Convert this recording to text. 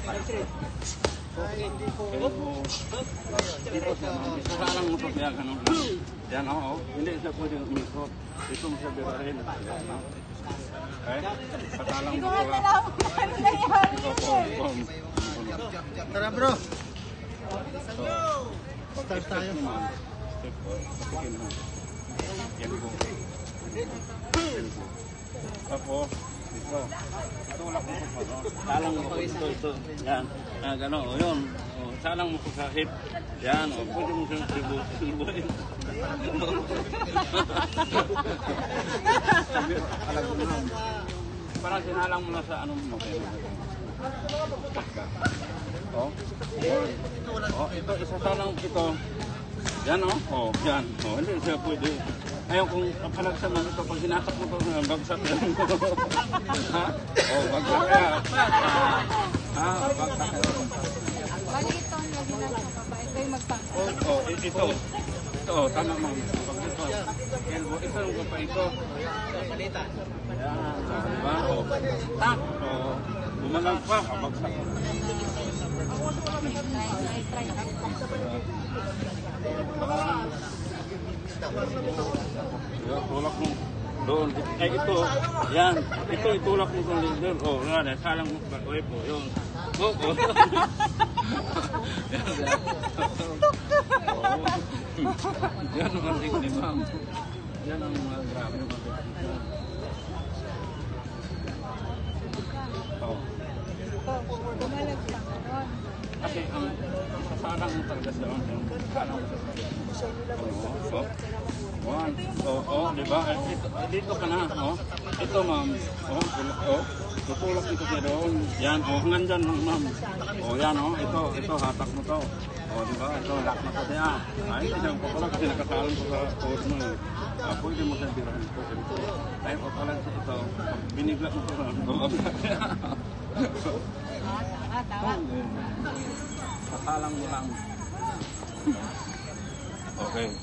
Isasalang mo ito kaya ganun lang. Yan, oo. Hindi siya pwede umikot. Ito mo siya birahin. Okay? Isasalang mo ito. Tara bro! Start tayo. Yan po. Tapos, ito. Ito wala kong pagpano. Salang mo po ito. Yan. Gano'n. O yun. Salang mo po sa hip. Yan. O pwede mo siyang tribuhin. Alam mo na. Parang sinalang mo na sa anong mo. O. Ito. Isasalang ito. Yan o. O. Yan. O. Hindi siya pwede. Ayaw kung panagsaman ito, pag hinatak mo ito, bagsak yan. Ha? O, bagsak kaya. Ha? Bagsak kaya. Bali ito ang lagi na sa baba. Ito yung magpangkat. O, ito. Ito, tama mo. Pag ito. Elbow, ito yung kapa ito. Yan. Diba? O, tak. O, bumalag pa. Bagsak. Try. Tulak mo doon. Ito. Yan. Ito, itulak mo doon. O, yan. Salang mo pa. O, po. Yun. O. Yan ang antik ni ma'am. Yan ang mga grabe. Bumalag pa ngayon. Kasi ang sasalang mo talaga sa salang mo. One. Diba? Dito ka na. Ito, ma'am. Tutulak ito siya doon. Yan. Hanggang dyan, ma'am. Yan. Ito. Hatak mo to. Diba? Ito. Lock na to siya. Ay, hindi siyang papala kasi nakasalan ko sa code mo. Pwede mo siya birahin ko. Ay, papala siya ito. Binigla mo to. Tama. Sasalang mo lang. Okay.